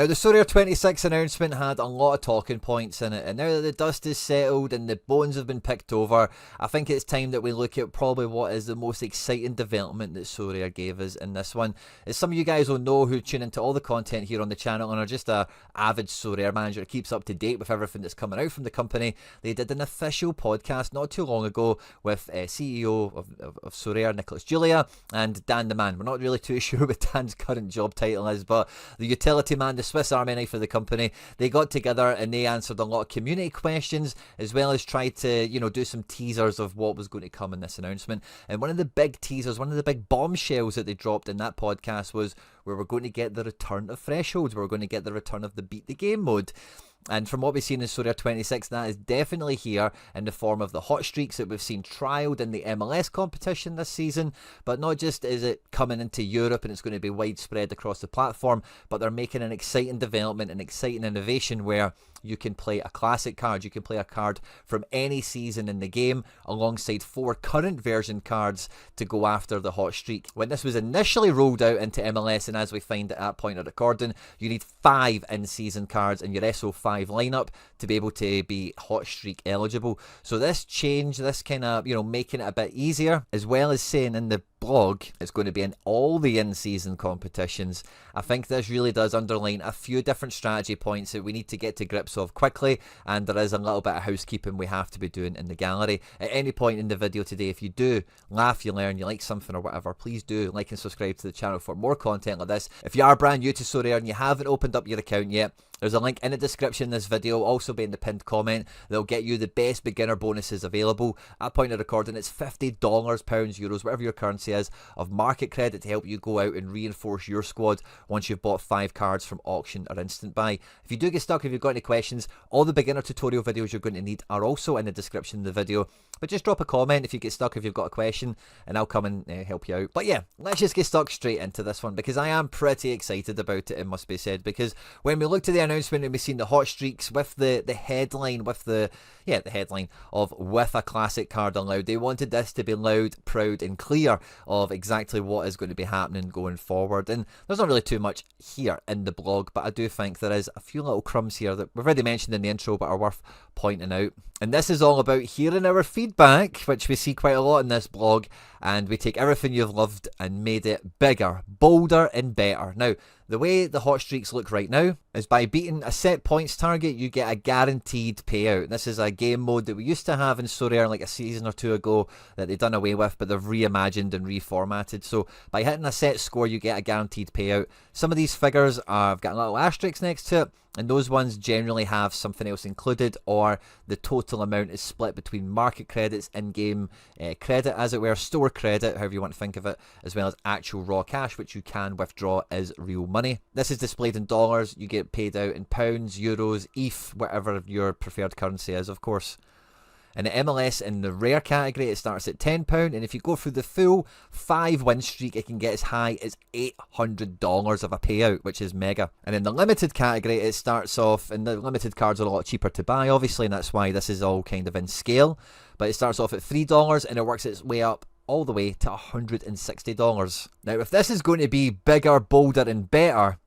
Now, the Sorare 26 announcement had a lot of talking points in it, and now that the dust is settled and the bones have been picked over, I think it's time that we look at probably what is the most exciting development that Sorare gave us in this one. As some of you guys will know who tune into all the content here on the channel and are just a avid Sorare manager that keeps up to date with everything that's coming out from the company, they did an official podcast not too long ago with CEO of Sorare, Nicholas Julia, and Dan the Man. We're not really too sure what Dan's current job title is, but the utility man, the Swiss Army knife of the company, they got together and they answered a lot of community questions, as well as tried to, do some teasers of what was going to come in this announcement. And one of the big teasers, one of the big bombshells that they dropped in that podcast was where we're going to get the return of thresholds, we're going to get the return of the beat the game mode. And from what we've seen in Sorare 26, that is definitely here in the form of the hot streaks that we've seen trialled in the MLS competition this season. But not just is it coming into Europe and it's going to be widespread across the platform, but they're making an exciting development, an exciting innovation where you can play a classic card, you can play a card from any season in the game alongside 4 current version cards to go after the hot streak. When this was initially rolled out into MLS, and as we find at that point of recording, you need 5 in-season cards in your SO5 lineup to be able to be hot streak eligible. So this change, this kind of, making it a bit easier, as well as saying in the blog it's going to be in all the in-season competitions. I think this really does underline a few different strategy points that we need to get to grips of quickly, and there is a little bit of housekeeping we have to be doing in the gallery. At any point in the video today, if you do laugh, you learn, you like something or whatever, please do like and subscribe to the channel for more content like this. If you are brand new to Sorare and you haven't opened up your account yet, there's a link in the description in this video, also be in the pinned comment, that'll get you the best beginner bonuses available. At point of recording, it's $50, pounds, euros, whatever your currency is, of market credit to help you go out and reinforce your squad once you've bought 5 cards from auction or instant buy. If you do get stuck, if you've got any questions, all the beginner tutorial videos you're going to need are also in the description of the video. But just drop a comment if you get stuck, if you've got a question, and I'll come and help you out. But yeah, let's just get stuck straight into this one, because I am pretty excited about it, it must be said, because when we looked at the announcement and we seen the hot streaks with the headline, with the headline of with a classic card allowed, they wanted this to be loud, proud and clear of exactly what is going to be happening going forward. And there's not really too much here in the blog, but I do think there is a few little crumbs here that we've already mentioned in the intro but are worth pointing out. And this is all about hearing our feedback, which we see quite a lot in this blog, and we take everything you've loved and made it bigger, bolder and better. Now, the way the hot streaks look right now is by beating a set points target, you get a guaranteed payout. This is a game mode that we used to have in Sorare like a season or 2 ago that they've done away with, but they've reimagined and reformatted. So by hitting a set score, you get a guaranteed payout. Some of these figures have got little asterisks next to it, and those ones generally have something else included, or the total amount is split between market credits, in-game credit as it were, store credit, however you want to think of it, as well as actual raw cash, which you can withdraw as real money. This is displayed in dollars, you get paid out in pounds, euros, ETH, whatever your preferred currency is, of course. In the MLS, in the rare category, it starts at £10, and if you go through the full 5 win streak, it can get as high as $800 of a payout, which is mega. And in the limited category, it starts off, and the limited cards are a lot cheaper to buy, obviously, and that's why this is all kind of in scale. But it starts off at $3, and it works its way up all the way to $160. Now, if this is going to be bigger, bolder, and better,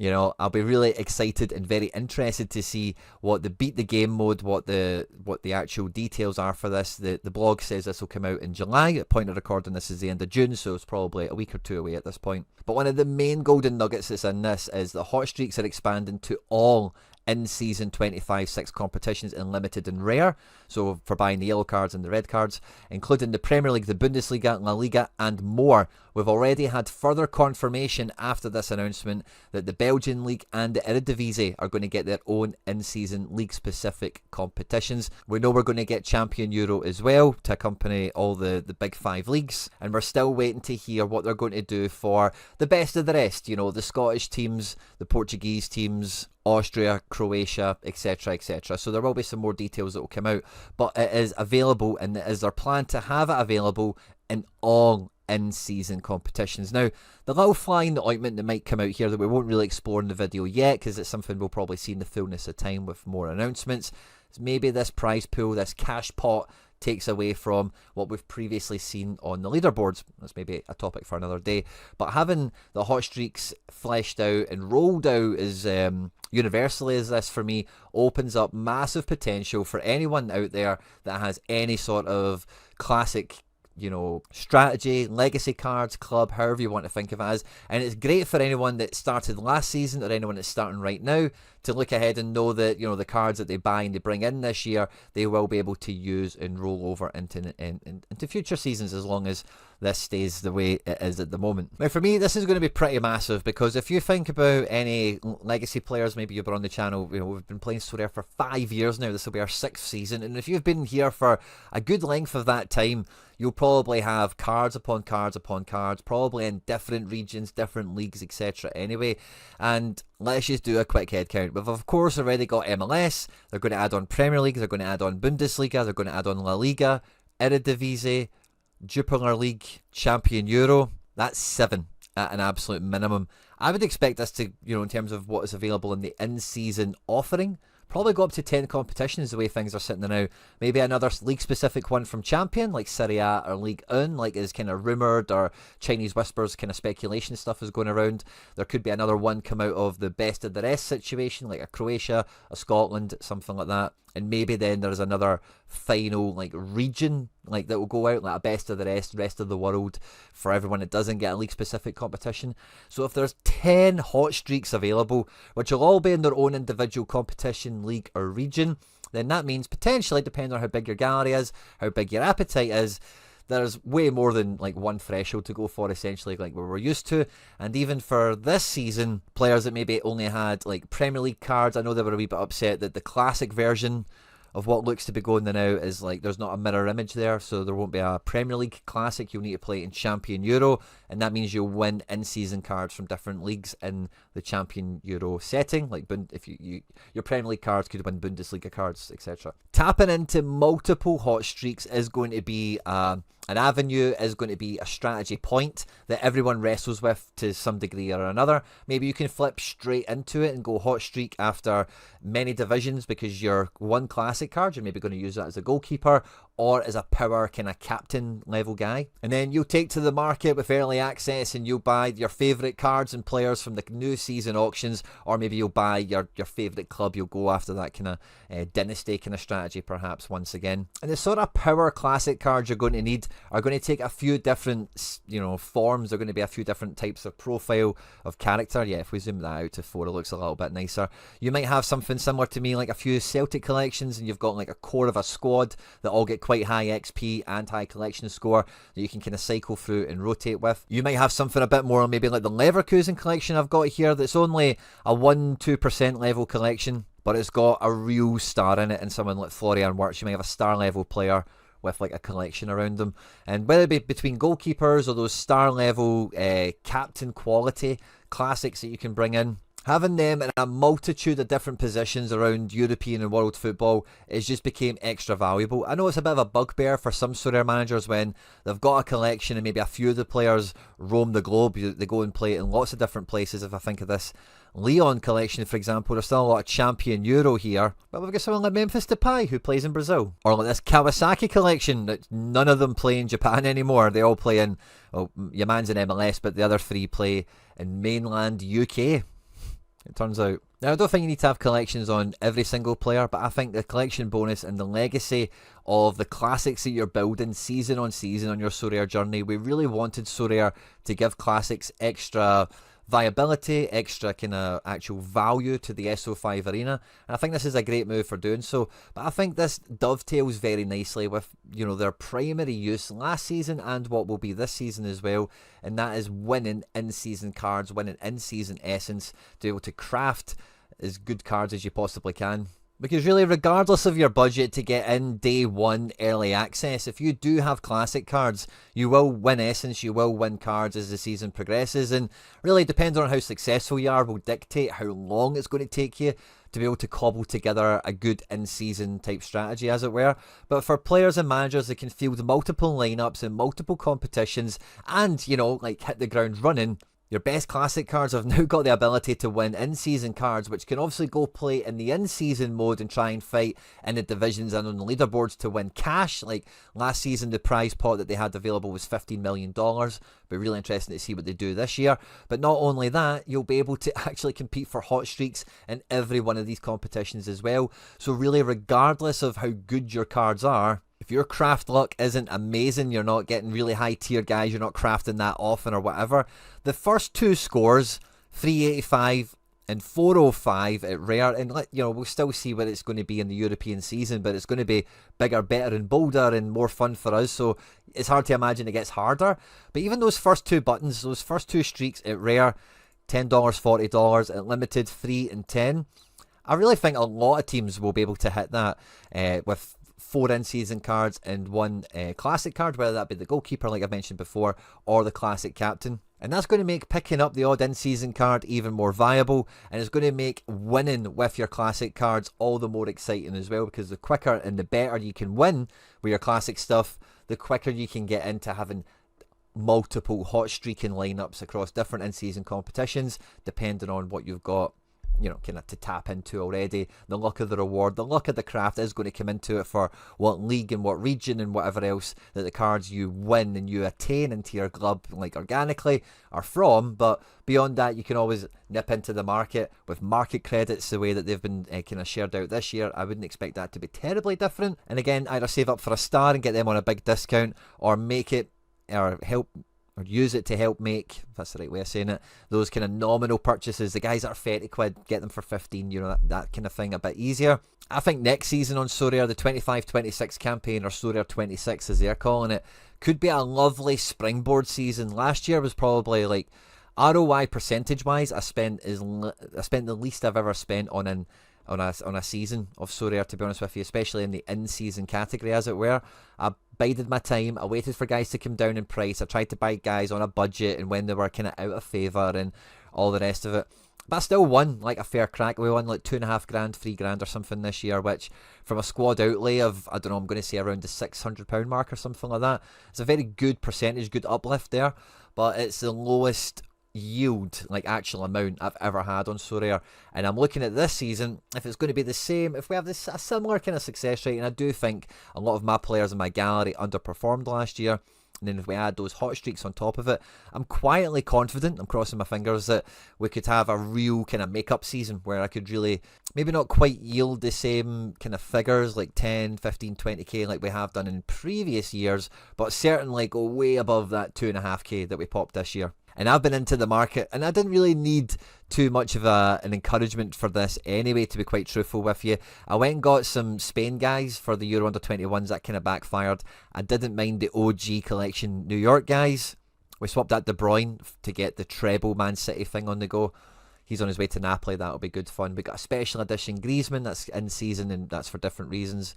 I'll be really excited and very interested to see what the beat the game mode, what the actual details are for this. The blog says this will come out in July. At point of recording, this is the end of June, so it's probably a week or 2 away at this point. But one of the main golden nuggets that's in this is the hot streaks are expanding to all in-season 25-6 competitions in limited and rare, so for buying the yellow cards and the red cards, including the Premier League, the Bundesliga, La Liga and more. We've already had further confirmation after this announcement that the Belgian League and the Eredivisie are going to get their own in-season league-specific competitions. We know we're going to get Champion Euro as well to accompany all the big 5 leagues, and we're still waiting to hear what they're going to do for the best of the rest, the Scottish teams, the Portuguese teams, Austria, Croatia, etc, etc. So there will be some more details that will come out, but it is available, and it is their plan to have it available in all in-season competitions. Now, the little fly in the ointment that might come out here that we won't really explore in the video yet, because it's something we'll probably see in the fullness of time with more announcements, is maybe this prize pool, this cash pot, takes away from what we've previously seen on the leaderboards. That's maybe a topic for another day. But having the hot streaks fleshed out and rolled out as universally as this, for me, opens up massive potential for anyone out there that has any sort of classic, strategy, legacy cards, club, however you want to think of it as. And it's great for anyone that started last season or anyone that's starting right now to look ahead and know that, the cards that they buy and they bring in this year, they will be able to use and roll over into future seasons, as long as this stays the way it is at the moment. Now, for me, this is going to be pretty massive, because if you think about any legacy players, maybe you've been on the channel, we've been playing Sorare for 5 years now. This will be our 6th season. And if you've been here for a good length of that time, you'll probably have cards upon cards upon cards, probably in different regions, different leagues, etc. anyway. And let's just do a quick head count. We've, of course, already got MLS. They're going to add on Premier League. They're going to add on Bundesliga. They're going to add on La Liga, Eredivisie, Jupiler League, Champion Euro. That's 7 at an absolute minimum. I would expect us to, in terms of what is available in the in-season offering, probably go up to 10 competitions the way things are sitting now. Maybe another league-specific one from Champion, like Serie A or Ligue 1, like is kind of rumoured, or Chinese whispers kind of speculation stuff is going around. There could be another one come out of the best of the rest situation, like a Croatia, a Scotland, something like that. And maybe then there's another final region that will go out, like a best of the rest of the world, for everyone that doesn't get a league specific competition. So if there's 10 hot streaks available, which will all be in their own individual competition, league or region, then that means potentially, depending on how big your gallery is, how big your appetite is, there's way more than one threshold to go for, essentially, like what we're used to. And even for this season, players that maybe only had Premier League cards, I know they were a wee bit upset that the classic version of what looks to be going there now is there's not a mirror image there, so there won't be a Premier League classic. You'll need to play in Champion Euro, and that means you'll win in-season cards from different leagues in the Champion Euro setting. If your Premier League cards could win Bundesliga cards, etc. Tapping into multiple hot streaks is going to be an avenue, is going to be a strategy point that everyone wrestles with to some degree or another. Maybe you can flip straight into it and go hot streak after many divisions because you're one classic card, you're maybe going to use that as a goalkeeper or as a power kind of captain level guy. And then you'll take to the market with early access and you'll buy your favourite cards and players from the new season auctions, or maybe you'll buy your favourite club. You'll go after that kind of dynasty kind of strategy perhaps once again. And the sort of power classic cards you're going to need are going to take a few different forms. They're going to be a few different types of profile of character. Yeah, if we zoom that out to 4, it looks a little bit nicer. You might have something similar to me, like a few Celtic collections, and you've got a core of a squad that all get quite high XP and high collection score that you can kind of cycle through and rotate with. You might have something a bit more maybe like the Leverkusen collection I've got here, that's only a 1-2% level collection, but it's got a real star in it. And someone like Florian Wirtz, you might have a star level player with a collection around them. And whether it be between goalkeepers or those star level captain quality classics that you can bring in, having them in a multitude of different positions around European and world football is just became extra valuable. I know it's a bit of a bugbear for some Sorare managers when they've got a collection and maybe a few of the players roam the globe. They go and play in lots of different places. If I think of this Leon collection, for example, there's still a lot of Champion Euro here, but we've got someone like Memphis Depay who plays in Brazil. Or like this Kawasaki collection that none of them play in Japan anymore. They all play in, well, your man's in MLS, but the other 3 play in mainland UK, it turns out. Now, I don't think you need to have collections on every single player, but I think the collection bonus and the legacy of the classics that you're building season on season on your Sorare journey, we really wanted Sorare to give classics extra viability, extra kind of actual value to the SO5 arena, and I think this is a great move for doing so. But I think this dovetails very nicely with their primary use last season and what will be this season as well, and that is winning in-season cards, winning in-season essence, to be able to craft as good cards as you possibly can. Because really, regardless of your budget to get in day one early access, if you do have classic cards, you will win essence, you will win cards as the season progresses. And really, depending on how successful you are, will dictate how long it's going to take you to be able to cobble together a good in-season type strategy, as it were. But for players and managers that can field multiple lineups in multiple competitions and, hit the ground running, Your best classic cards have now got the ability to win in-season cards, which can obviously go play in the in-season mode and try and fight in the divisions and on the leaderboards to win cash. Like last season, the prize pot that they had available was $15 million. But really interesting to see what they do this year. But not only that, you'll be able to actually compete for hot streaks in every one of these competitions as well. So really, regardless of how good your cards are, if your craft luck isn't amazing, you're not getting really high tier guys, you're not crafting that often or whatever, the first two scores, 385 and 405 at rare, and we'll still see what it's going to be in the European season, but it's going to be bigger, better and bolder and more fun for us, so it's hard to imagine it gets harder. But even those first two buttons, those first two streaks at rare, $10, $40, at limited, 3 and 10, I really think a lot of teams will be able to hit that with 4 in-season cards and 1 classic card, whether that be the goalkeeper like I mentioned before or the classic captain. And that's going to make picking up the odd in-season card even more viable, and it's going to make winning with your classic cards all the more exciting as well, because the quicker and the better you can win with your classic stuff, the quicker you can get into having multiple hot streaking lineups across different in-season competitions depending on what you've got kind of to tap into already. The luck of the reward, the luck of the craft is going to come into it for what league and what region and whatever else that the cards you win and you attain into your club like organically are from. But beyond that, you can always nip into the market with market credits the way that they've been kind of shared out this year. I wouldn't expect that to be terribly different. And again, either save up for a star and get them on a big discount, or make it or help or use it to help make, if that's the right way of saying it, those kind of nominal purchases. The guys that are 30 quid, get them for 15, that kind of thing, a bit easier. I think next season on Sorare, the 25-26 campaign, or Sorare 26 as they're calling it, could be a lovely springboard season. Last year was probably like, ROI percentage wise, I spent the least I've ever spent on a season of Sorare, to be honest with you, especially in the in-season category, as it were. I bided my time, I waited for guys to come down in price, I tried to buy guys on a budget and when they were kind of out of favour and all the rest of it. But I still won like a fair crack. We won like $2.5 grand, $3 grand or something this year, which from a squad outlay of, I don't know, I'm going to say around the £600 mark or something like that. It's a very good percentage, good uplift there, but it's the lowest yield, like actual amount I've ever had on Sorare. And I'm looking at this season, if it's going to be the same, if we have a similar kind of success rate, and I do think a lot of my players in my gallery underperformed last year, and then if we add those hot streaks on top of it, I'm quietly confident, I'm crossing my fingers, that we could have a real kind of make-up season where I could really, maybe not quite yield the same kind of figures like 10, 15, 20k like we have done in previous years, but certainly go way above that 2.5k that we popped this year. And I've been into the market, and I didn't really need too much of an encouragement for this anyway, to be quite truthful with you. I went and got some Spain guys for the Euro Under-21s. That kind of backfired. I didn't mind the OG collection New York guys. We swapped out De Bruyne to get the treble Man City thing on the go. He's on his way to Napoli. That'll be good fun. We got a special edition Griezmann that's in season, and that's for different reasons.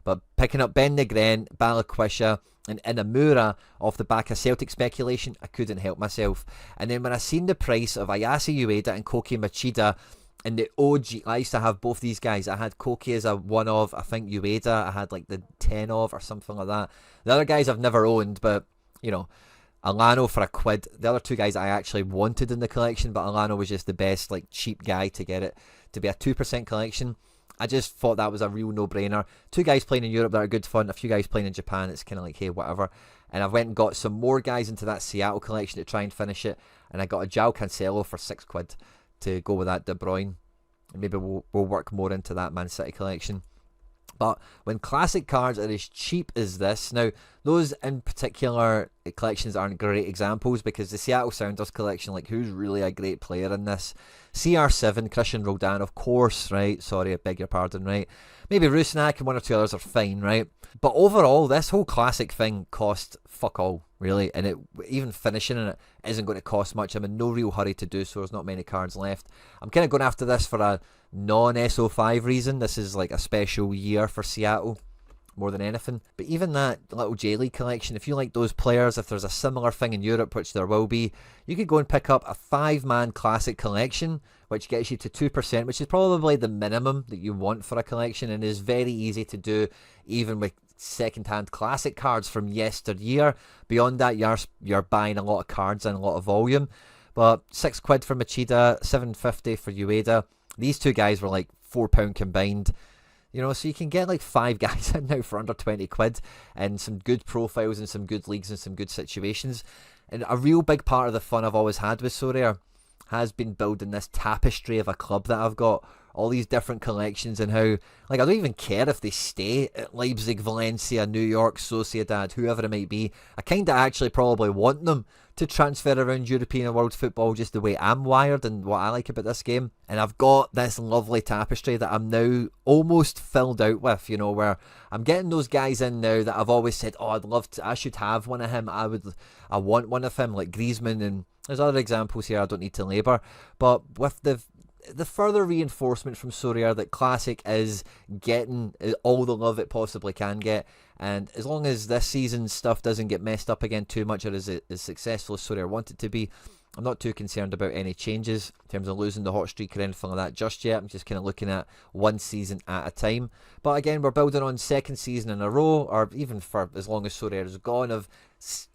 But picking up Ben Negren, Balikwisha and Inamura off the back of Celtic speculation, I couldn't help myself. And then when I seen the price of Ayase Ueda and Koki Machida and the OG, I used to have both these guys. I had Koki as a 1 of, I think Ueda I had like the 10 of or something like that. The other guys I've never owned, but Alano for £1. The other two guys I actually wanted in the collection, but Alano was just the best like cheap guy to get it to be a 2% collection. I just thought that was a real no-brainer. 2 guys playing in Europe that are good fun. A few guys playing in Japan. It's kind of like, hey, whatever. And I went and got some more guys into that Seattle collection to try and finish it. And I got a João Cancelo for £6 to go with that De Bruyne. And maybe we'll work more into that Man City collection. But when classic cards are as cheap as this, now those in particular collections aren't great examples, because the Seattle Sounders collection, like, who's really a great player in this? CR7, Christian Roldan, of course, right? Sorry, I beg your pardon, right? Maybe Rusnak and 1 or 2 others are fine, right? But overall, this whole classic thing cost fuck all, really. And even finishing in it isn't going to cost much. I'm in no real hurry to do so. There's not many cards left. I'm kind of going after this for a non-SO5 reason. This is like a special year for Seattle more than anything. But even that little J-League collection, if you like those players, if there's a similar thing in Europe, which there will be, you could go and pick up a 5-man classic collection, which gets you to 2%, which is probably the minimum that you want for a collection, and is very easy to do even with second-hand classic cards from yesteryear. Beyond that, you're buying a lot of cards and a lot of volume. But £6 for Machida, £7.50 for Ueda. These two guys were like £4 combined. You know, so you can get like 5 guys in now for under £20 and some good profiles and some good leagues and some good situations. And a real big part of the fun I've always had with Sorare has been building this tapestry of a club that I've got. All these different collections and how, like, I don't even care if they stay at Leipzig, Valencia, New York, Sociedad, whoever it might be. I kind of actually probably want them to transfer around European and world football just the way I'm wired and what I like about this game. And I've got this lovely tapestry that I'm now almost filled out with, you know, where I'm getting those guys in now that I've always said, oh, I'd love to, I should have one of him. I want one of him, like Griezmann, and there's other examples here I don't need to labour. But with the further reinforcement from Sorare that Classic is getting all the love it possibly can get, and as long as this season's stuff doesn't get messed up again too much or is as successful as Sorare want it to be, I'm not too concerned about any changes in terms of losing the hot streak or anything like that just yet. I'm just kind of looking at one season at a time. But again, we're building on second season in a row, or even for as long as Sorare is gone, of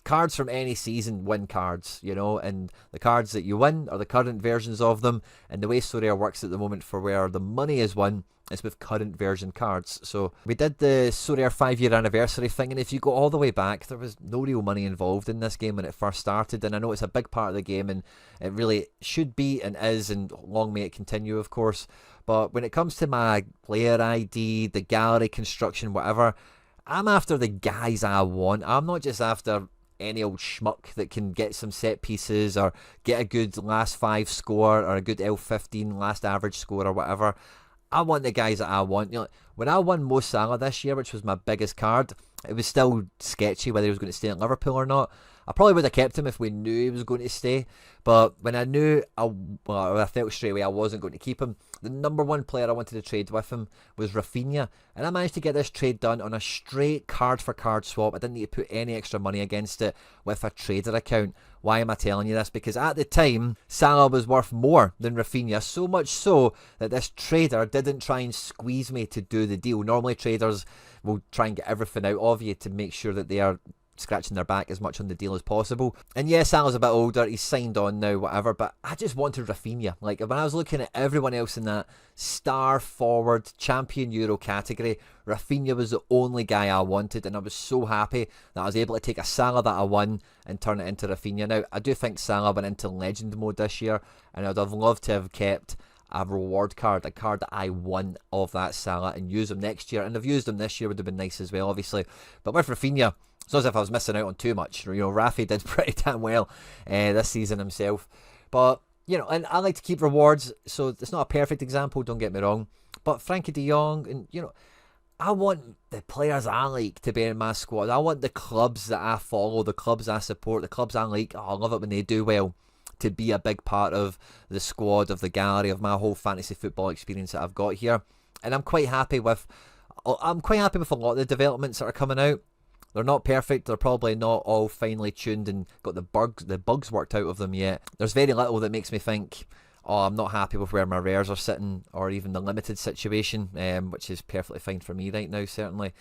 cards from any season win cards, you know, and the cards that you win are the current versions of them, and the way Sorare works at the moment for where the money is won is with current version cards. So we did the Sorare 5-year anniversary thing, and if you go all the way back, there was no real money involved in this game when it first started, and I know it's a big part of the game, and it really should be and is, and long may it continue, of course. But when it comes to my player ID, the gallery construction, whatever, I'm after the guys I want. I'm not just after any old schmuck that can get some set pieces or get a good last 5 score or a good L15 last average score or whatever. I want the guys that I want. You know, when I won Mo Salah this year, which was my biggest card, it was still sketchy whether he was going to stay at Liverpool or not. I probably would have kept him if we knew he was going to stay. But when I knew, I felt straight away I wasn't going to keep him. The number one player I wanted to trade with him was Rafinha. And I managed to get this trade done on a straight card-for-card swap. I didn't need to put any extra money against it with a trader account. Why am I telling you this? Because at the time, Salah was worth more than Rafinha. So much so that this trader didn't try and squeeze me to do the deal. Normally traders will try and get everything out of you to make sure that they are scratching their back as much on the deal as possible. And yes, Salah's a bit older, he's signed on now, whatever, but I just wanted Rafinha. Like, when I was looking at everyone else in that star forward champion Euro category, Rafinha was the only guy I wanted, and I was so happy that I was able to take a Salah that I won and turn it into Rafinha. Now, I do think Salah went into legend mode this year, and I'd have loved to have kept a reward card, a card that I won of that Salah, and use him next year. And I've used him this year, would have been nice as well, obviously. But with Rafinha, it's not as if I was missing out on too much. You know, Rafi did pretty damn well this season himself. But, you know, and I like to keep rewards, so it's not a perfect example, don't get me wrong. But Frankie de Jong, and, you know, I want the players I like to be in my squad. I want the clubs that I follow, the clubs I support, the clubs I like. Oh, I love it when they do well, to be a big part of the squad, of the gallery, of my whole fantasy football experience that I've got here. And I'm quite happy with a lot of the developments that are coming out. They're not perfect, they're probably not all finely tuned and got the bugs worked out of them yet. There's very little that makes me think, oh, I'm not happy with where my rares are sitting, or even the limited situation, which is perfectly fine for me right now, certainly.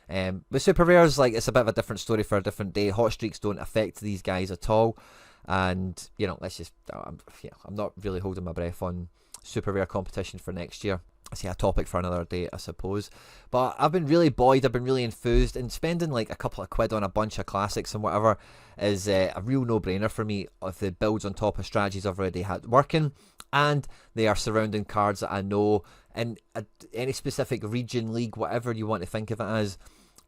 With super rares, like, it's a bit of a different story for a different day. Hot streaks don't affect these guys at all. And, you know, I'm not really holding my breath on super rare competition for next year. I see, a topic for another day, I suppose. But I've been really buoyed, I've been really enthused, and spending like a couple of quid on a bunch of classics and whatever is a real no-brainer for me if the builds on top of strategies I've already had working, and they are surrounding cards that I know in any specific region, league, whatever you want to think of it as,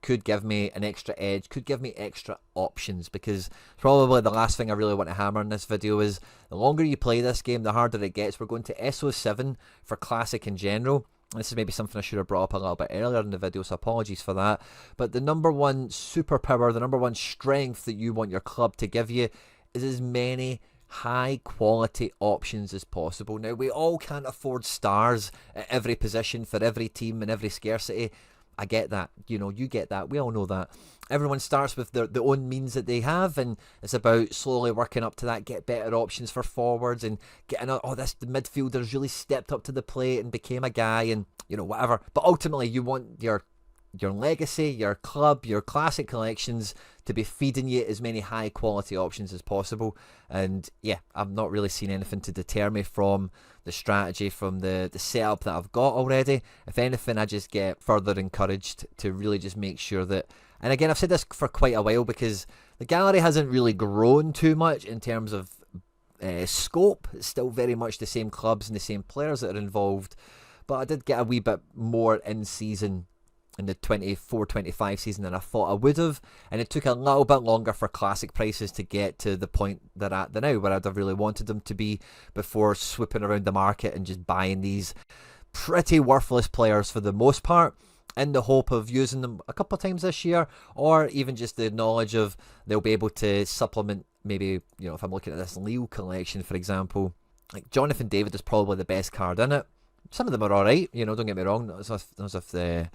could give me an extra edge, could give me extra options. Because probably the last thing I really want to hammer in this video is, the longer you play this game, the harder it gets. We're going to SO7 for Classic in general. This is maybe something I should have brought up a little bit earlier in the video, so apologies for that. But the number one superpower, the number one strength that you want your club to give you is as many high quality options as possible. Now, we all can't afford stars at every position for every team and every scarcity. I get that, you know, you get that, we all know that. Everyone starts with their own means that they have, and it's about slowly working up to that, get better options for forwards, and getting, the midfielder's really stepped up to the plate and became a guy, and, you know, whatever. But ultimately, you want your your legacy, your club, your classic collections to be feeding you as many high quality options as possible. And yeah, I've not really seen anything to deter me from the strategy, from the setup that I've got already. If anything, I just get further encouraged to really just make sure that, and again, I've said this for quite a while, because the gallery hasn't really grown too much in terms of scope. It's still very much the same clubs and the same players that are involved, but I did get a wee bit more in season in the 24-25 season than I thought I would have, and it took a little bit longer for classic prices to get to the point they're at now, where I'd have really wanted them to be before swooping around the market and just buying these pretty worthless players for the most part, in the hope of using them a couple of times this year, or even just the knowledge of they'll be able to supplement, maybe, you know, if I'm looking at this Lille collection, for example, like Jonathan David is probably the best card in it. Some of them are alright, you know, don't get me wrong, not as if they're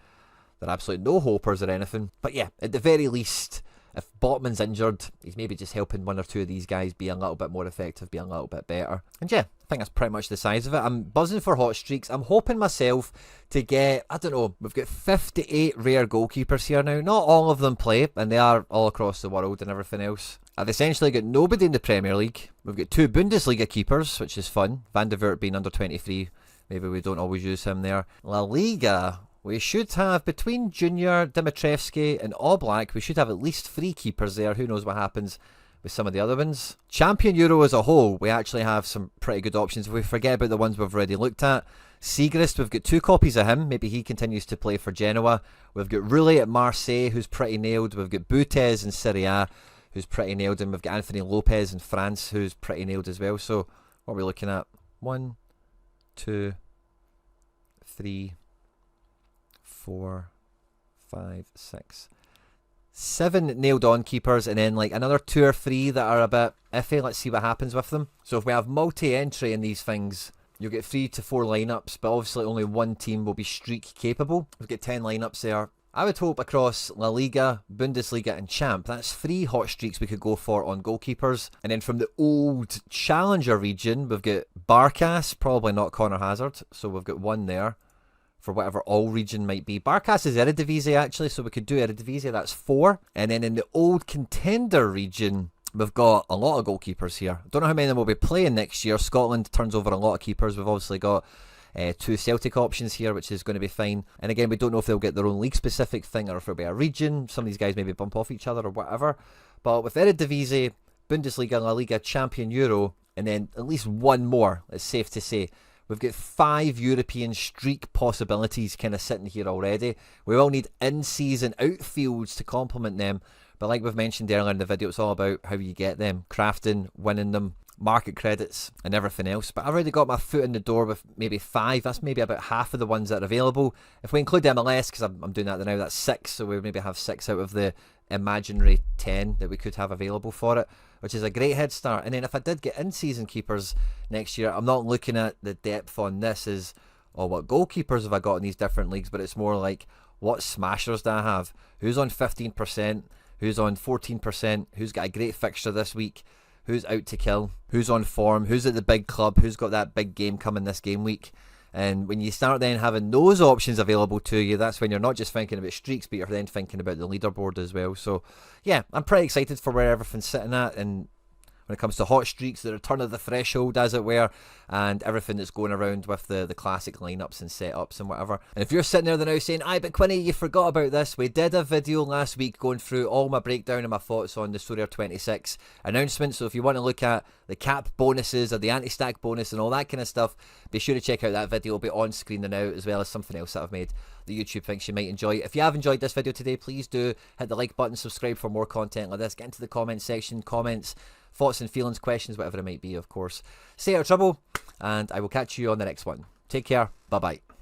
absolutely no hopers or anything. But yeah, at the very least, if Botman's injured, he's maybe just helping one or two of these guys be a little bit more effective, be a little bit better. And yeah, I think that's pretty much the size of it. I'm buzzing for hot streaks. I'm hoping myself to get, I don't know, we've got 58 rare goalkeepers here now. Not all of them play, and they are all across the world and everything else. I've essentially got nobody in the Premier League. We've got 2 Bundesliga keepers, which is fun. Van de Voort being under 23. Maybe we don't always use him there. La Liga, we should have, between Junior, Dimitrievski and Oblak, we should have at least 3 keepers there. Who knows what happens with some of the other ones. Champion Euro as a whole, we actually have some pretty good options. If we forget about the ones we've already looked at, Siegrist, we've got 2 copies of him. Maybe he continues to play for Genoa. We've got Rulli at Marseille, who's pretty nailed. We've got Butes in Serie A, who's pretty nailed. And we've got Anthony Lopez in France, who's pretty nailed as well. So what are we looking at? 1, 2, 3, 4, 5, 6, 7 nailed on keepers, and then like another 2 or 3 that are a bit iffy. Let's see what happens with them. So if we have multi-entry in these things, you'll get 3 to 4 lineups, but obviously only one team will be streak capable. We've got 10 lineups there. I would hope across La Liga, Bundesliga and Champ, that's 3 hot streaks we could go for on goalkeepers. And then from the old Challenger region, we've got Barkas, probably not Connor Hazard, so we've got 1 there for whatever all region might be. Barkas is Eredivisie actually, so we could do Eredivisie, that's 4. And then in the old Contender region, we've got a lot of goalkeepers here. Don't know how many of them will be playing next year. Scotland turns over a lot of keepers. We've obviously got 2 Celtic options here, which is going to be fine. And again, we don't know if they'll get their own league-specific thing or if it'll be a region. Some of these guys maybe bump off each other or whatever. But with Eredivisie, Bundesliga, La Liga, Champion Euro, and then at least 1 more, it's safe to say, we've got 5 European streak possibilities kind of sitting here already. We will need in-season outfields to complement them. But like we've mentioned earlier in the video, it's all about how you get them, crafting, winning them, market credits and everything else. But I've already got my foot in the door with maybe 5. That's maybe about half of the ones that are available. If we include MLS, because I'm doing that now, that's 6. So we maybe have 6 out of the imaginary 10 that we could have available for it, which is a great head start. And then if I did get in-season keepers next year, I'm not looking at the depth on this as, oh, what goalkeepers have I got in these different leagues, but it's more like, what smashers do I have? Who's on 15%? Who's on 14%? Who's got a great fixture this week? Who's out to kill? Who's on form? Who's at the big club? Who's got that big game coming this game week? And when you start then having those options available to you, that's when you're not just thinking about streaks, but you're then thinking about the leaderboard as well. So yeah, I'm pretty excited for where everything's sitting at, and when it comes to hot streaks, the return of the threshold, as it were, and everything that's going around with the classic lineups and setups and whatever. And if you're sitting there now saying, aye, but Quinny, you forgot about this, we did a video last week going through all my breakdown and my thoughts on the Sorare 26 announcement. So if you want to look at the cap bonuses or the anti-stack bonus and all that kind of stuff, be sure to check out that video. It'll be on screen now, as well as something else that I've made that YouTube thinks you might enjoy. If you have enjoyed this video today, please do hit the like button, subscribe for more content like this, get into the comment section, comments, thoughts and feelings, questions, whatever it might be, of course. Stay out of trouble, and I will catch you on the next one. Take care. Bye-bye.